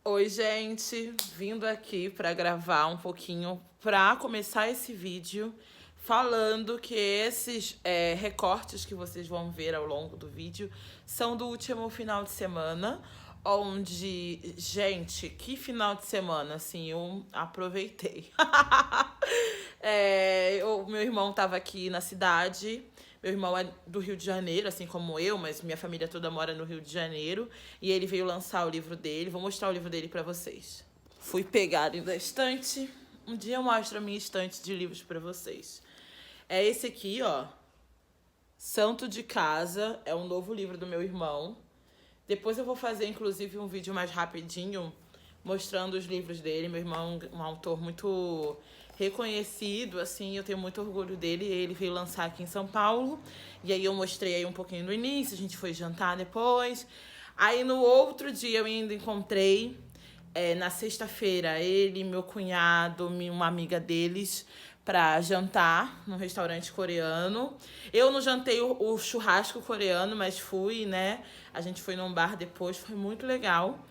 Oi, gente, vindo aqui para gravar um pouquinho para começar esse vídeo falando que esses recortes que vocês vão ver ao longo do vídeo são do último final de semana, onde, gente, que final de semana, assim, eu aproveitei. Meu irmão tava aqui na cidade. Meu irmão é do Rio de Janeiro, assim como eu, mas minha família toda mora no Rio de Janeiro. E ele veio lançar o livro dele. Vou mostrar o livro dele pra vocês. Fui pegar ele da estante. Um dia eu mostro a minha estante de livros pra vocês. É esse aqui, ó. Santo de Casa. É um novo livro do meu irmão. Depois eu vou fazer, inclusive, um vídeo mais rapidinho mostrando os livros dele. Meu irmão é um autor muito reconhecido, assim, eu tenho muito orgulho dele. Ele veio lançar aqui em São Paulo. E aí eu mostrei aí um pouquinho no início, a gente foi jantar depois. Aí no outro dia eu ainda encontrei, na sexta-feira, ele, meu cunhado, uma amiga deles, pra jantar num restaurante coreano. Eu não jantei o churrasco coreano, mas fui, né? A gente foi num bar depois, foi muito legal.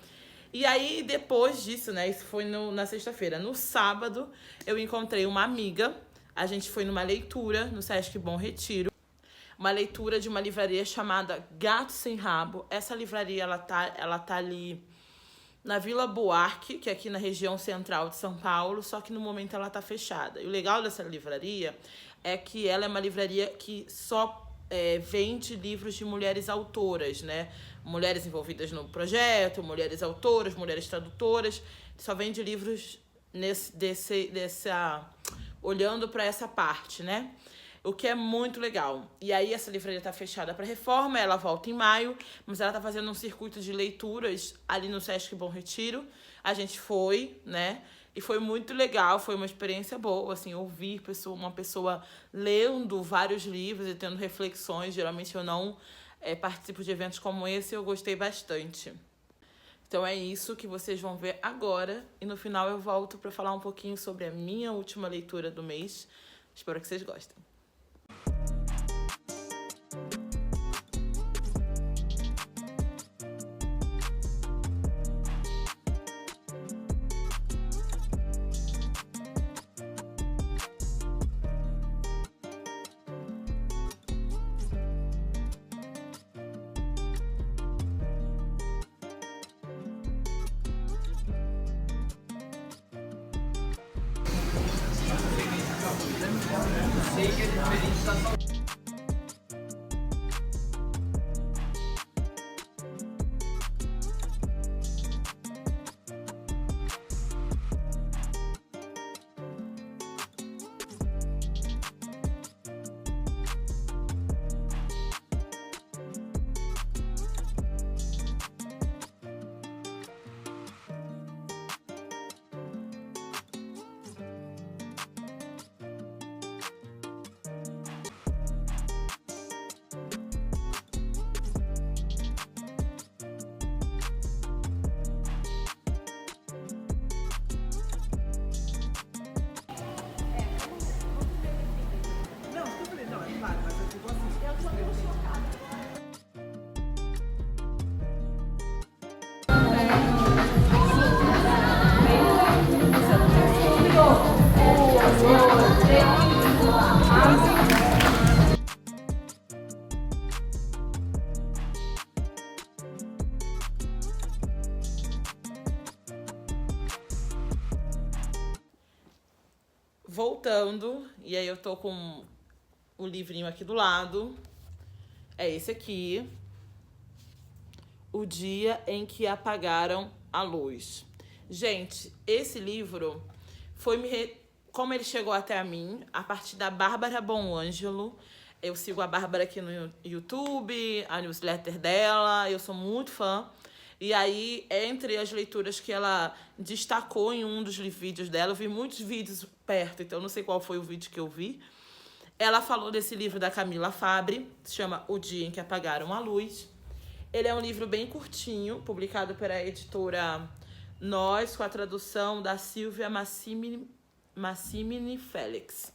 E aí, depois disso, né? Isso foi na sexta-feira. No sábado, eu encontrei uma amiga. A gente foi numa leitura no Sesc Bom Retiro. Uma leitura de uma livraria chamada Gato Sem Rabo. Essa livraria, ela tá ali na Vila Buarque, que é aqui na região central de São Paulo, só que no momento ela tá fechada. E o legal dessa livraria é que ela é uma livraria que só vende livros de mulheres autoras, né? Mulheres envolvidas no projeto, mulheres autoras, mulheres tradutoras. Só vende livros olhando para essa parte, né? O que é muito legal. E aí essa livraria tá fechada para reforma, ela volta em maio, mas ela tá fazendo um circuito de leituras ali no Sesc Bom Retiro. A gente foi, né? E foi muito legal, foi uma experiência boa, assim, ouvir uma pessoa lendo vários livros e tendo reflexões. Geralmente eu não participo de eventos como esse, eu gostei bastante. Então é isso que vocês vão ver agora. E no final eu volto para falar um pouquinho sobre a minha última leitura do mês. Espero que vocês gostem. Voltando, e aí eu tô com o livrinho aqui do lado. É esse aqui. O Dia em que Apagaram a Luz. Gente, esse livro foi como ele chegou até a mim, a partir da Bárbara Bonângelo. Eu sigo a Bárbara aqui no YouTube, a newsletter dela, eu sou muito fã. E aí, entre as leituras que ela destacou em um dos vídeos dela, eu vi muitos vídeos perto, então não sei qual foi o vídeo que eu vi. Ela falou desse livro da Camila Fabbri, se chama O Dia em que Apagaram a Luz. Ele é um livro bem curtinho, publicado pela editora Nós, com a tradução da Silvia Massimini Félix.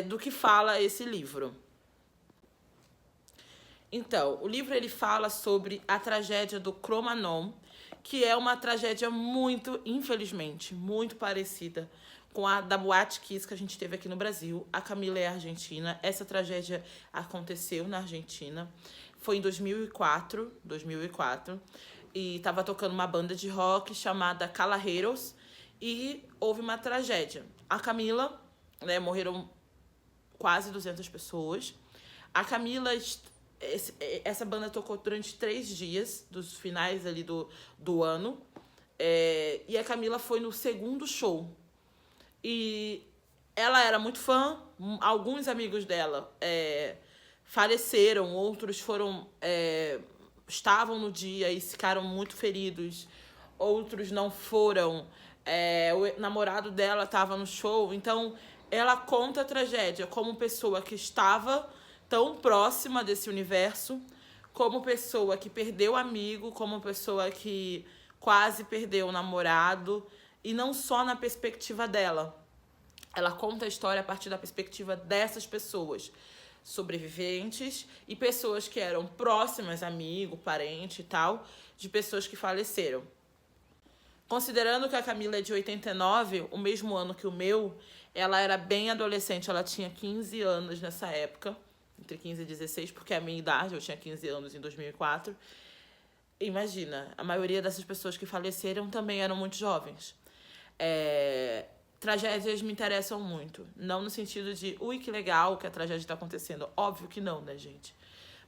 Do que fala esse livro? Então, o livro ele fala sobre a tragédia do Cromanon, que é uma tragédia muito, infelizmente, muito parecida com a da Boate Kiss que a gente teve aqui no Brasil. A Camila é argentina. Essa tragédia aconteceu na Argentina. Foi em 2004. E tava tocando uma banda de rock chamada Calaheros. E houve uma tragédia. A Camila, né, morreram quase 200 pessoas. A Camila, essa banda tocou durante 3 dias, dos finais ali do ano. E a Camila foi no segundo show. E ela era muito fã. Alguns amigos dela faleceram, outros foram... estavam no dia e ficaram muito feridos. Outros não foram. O namorado dela estava no show. Então, ela conta a tragédia como pessoa que estava tão próxima desse universo, como pessoa que perdeu amigo, como pessoa que quase perdeu o namorado, e não só na perspectiva dela. Ela conta a história a partir da perspectiva dessas pessoas, sobreviventes e pessoas que eram próximas, amigo, parente e tal, de pessoas que faleceram. Considerando que a Camila é de 89, o mesmo ano que o meu, ela era bem adolescente, ela tinha 15 anos nessa época, entre 15 e 16, porque é a minha idade, eu tinha 15 anos em 2004. Imagina, a maioria dessas pessoas que faleceram também eram muito jovens. Tragédias me interessam muito, não no sentido de, ui, que legal que a tragédia está acontecendo. Óbvio que não, né, gente?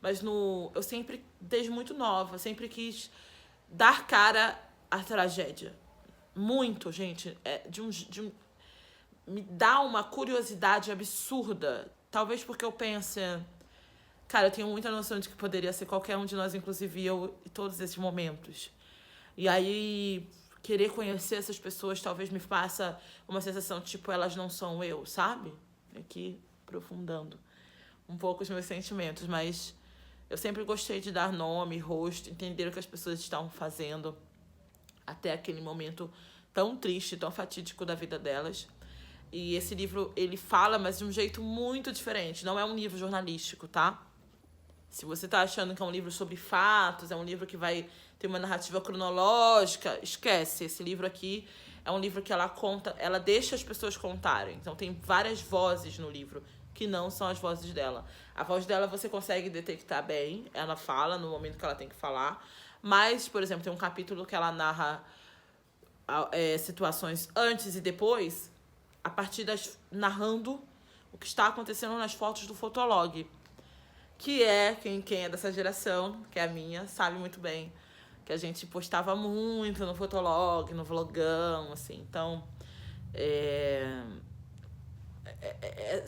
Mas eu sempre, desde muito nova, sempre quis dar cara à tragédia. Muito, gente. Me dá uma curiosidade absurda. Talvez porque eu pense... Cara, eu tenho muita noção de que poderia ser qualquer um de nós, inclusive eu, em todos esses momentos. E aí, querer conhecer essas pessoas talvez me faça uma sensação, tipo, elas não são eu, sabe? Aqui, aprofundando um pouco os meus sentimentos. Mas eu sempre gostei de dar nome, rosto, entender o que as pessoas estão fazendo até aquele momento tão triste, tão fatídico da vida delas. E esse livro, ele fala, mas de um jeito muito diferente. Não é um livro jornalístico, tá? Se você tá achando que é um livro sobre fatos, é um livro que vai ter uma narrativa cronológica, esquece. Esse livro aqui é um livro que ela conta, ela deixa as pessoas contarem. Então tem várias vozes no livro que não são as vozes dela. A voz dela você consegue detectar bem, ela fala no momento que ela tem que falar. Mas, por exemplo, tem um capítulo que ela narra situações antes e depois, a partir narrando o que está acontecendo nas fotos do Fotolog. Que quem é dessa geração, que é a minha, sabe muito bem. Que a gente postava muito no Fotolog, no Vlogão, assim. Então,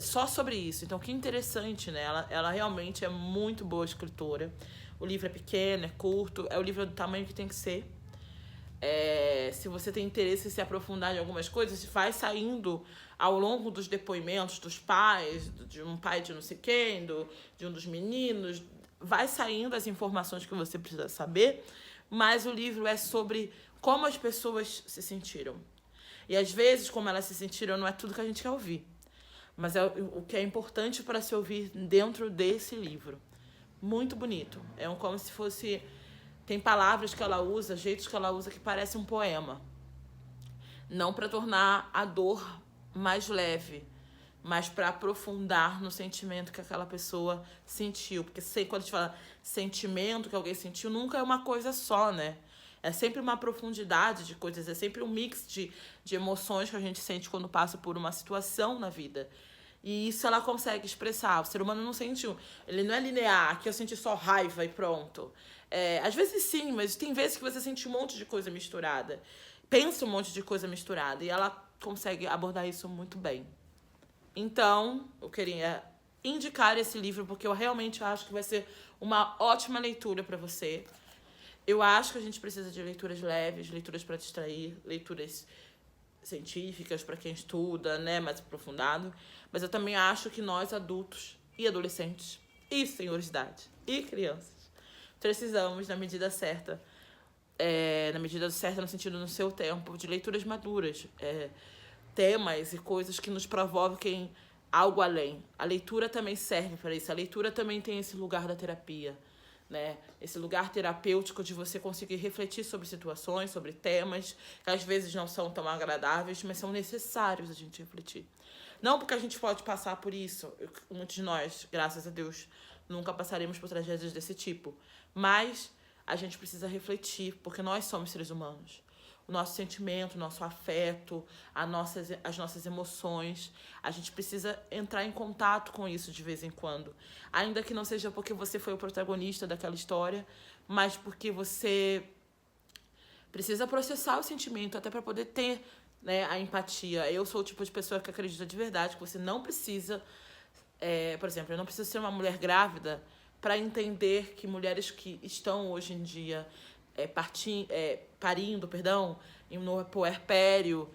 só sobre isso. Então, que interessante, né? Ela realmente é muito boa escritora. O livro é pequeno, é curto, é o livro do tamanho que tem que ser. Se você tem interesse em se aprofundar em algumas coisas, vai saindo ao longo dos depoimentos dos pais, de um pai de não sei quem, de um dos meninos, vai saindo as informações que você precisa saber, mas o livro é sobre como as pessoas se sentiram. E às vezes, como elas se sentiram, não é tudo que a gente quer ouvir, mas é o que é importante para se ouvir dentro desse livro. Muito bonito. Como se fosse... Tem palavras que ela usa, jeitos que ela usa que parece um poema. Não para tornar a dor mais leve, mas para aprofundar no sentimento que aquela pessoa sentiu. Porque quando a gente fala sentimento que alguém sentiu, nunca é uma coisa só, né? É sempre uma profundidade de coisas, é sempre um mix de emoções que a gente sente quando passa por uma situação na vida. E isso ela consegue expressar. O ser humano não sentiu. Ele não é linear, que eu senti só raiva e pronto. Às vezes sim, mas tem vezes que você sente um monte de coisa misturada. Pensa um monte de coisa misturada. E ela consegue abordar isso muito bem. Então, eu queria indicar esse livro porque eu realmente acho que vai ser uma ótima leitura para você. Eu acho que a gente precisa de leituras leves, leituras para distrair, leituras científicas para quem estuda, né, mais aprofundado. Mas eu também acho que nós, adultos e adolescentes, e senhores de idade, e crianças, precisamos, na medida certa, no sentido no seu tempo, de leituras maduras, temas e coisas que nos provoquem algo além. A leitura também serve para isso, a leitura também tem esse lugar da terapia, né? Esse lugar terapêutico de você conseguir refletir sobre situações, sobre temas que às vezes não são tão agradáveis, mas são necessários a gente refletir. Não porque a gente pode passar por isso, muitos de nós, graças a Deus, nunca passaremos por tragédias desse tipo, mas a gente precisa refletir, porque nós somos seres humanos. O nosso sentimento, o nosso afeto, as nossas emoções. A gente precisa entrar em contato com isso de vez em quando. Ainda que não seja porque você foi o protagonista daquela história, mas porque você precisa processar o sentimento até para poder ter, né, a empatia. Eu sou o tipo de pessoa que acredita de verdade que você não precisa... por exemplo, eu não preciso ser uma mulher grávida para entender que mulheres que estão hoje em dia parindo, no puerpério,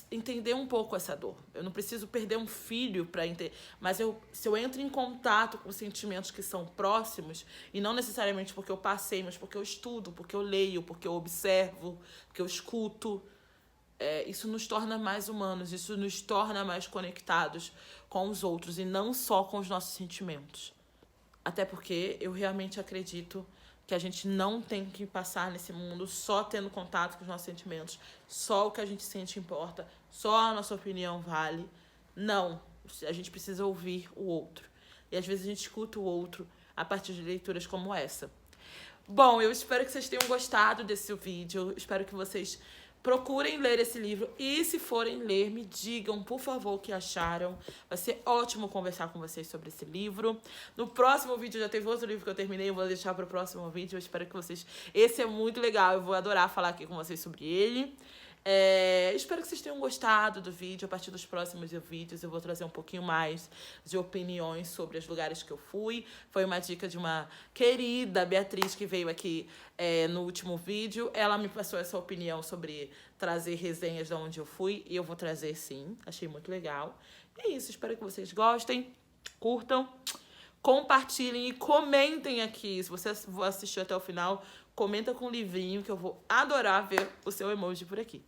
entender um pouco essa dor. Eu não preciso perder um filho para entender, mas se eu entro em contato com sentimentos que são próximos, e não necessariamente porque eu passei, mas porque eu estudo, porque eu leio, porque eu observo, porque eu escuto, isso nos torna mais humanos, isso nos torna mais conectados com os outros e não só com os nossos sentimentos. Até porque eu realmente acredito que a gente não tem que passar nesse mundo só tendo contato com os nossos sentimentos, só o que a gente sente importa, só a nossa opinião vale. Não, a gente precisa ouvir o outro. E às vezes a gente escuta o outro a partir de leituras como essa. Bom, eu espero que vocês tenham gostado desse vídeo, eu espero que vocês procurem ler esse livro e, se forem ler, me digam, por favor, o que acharam. Vai ser ótimo conversar com vocês sobre esse livro. No próximo vídeo, já teve outro livro que eu terminei, eu vou deixar para o próximo vídeo. Eu espero que vocês... Esse é muito legal, eu vou adorar falar aqui com vocês sobre ele. Espero que vocês tenham gostado do vídeo. A partir dos próximos vídeos eu vou trazer um pouquinho mais de opiniões sobre os lugares que eu fui. Foi uma dica de uma querida Beatriz que veio aqui no último vídeo. Ela me passou essa opinião sobre trazer resenhas de onde eu fui, e eu vou trazer sim, achei muito legal. E é isso, espero que vocês gostem, curtam, compartilhem e comentem aqui. Se você assistiu até o final, comenta com o livrinho, que eu vou adorar ver o seu emoji por aqui.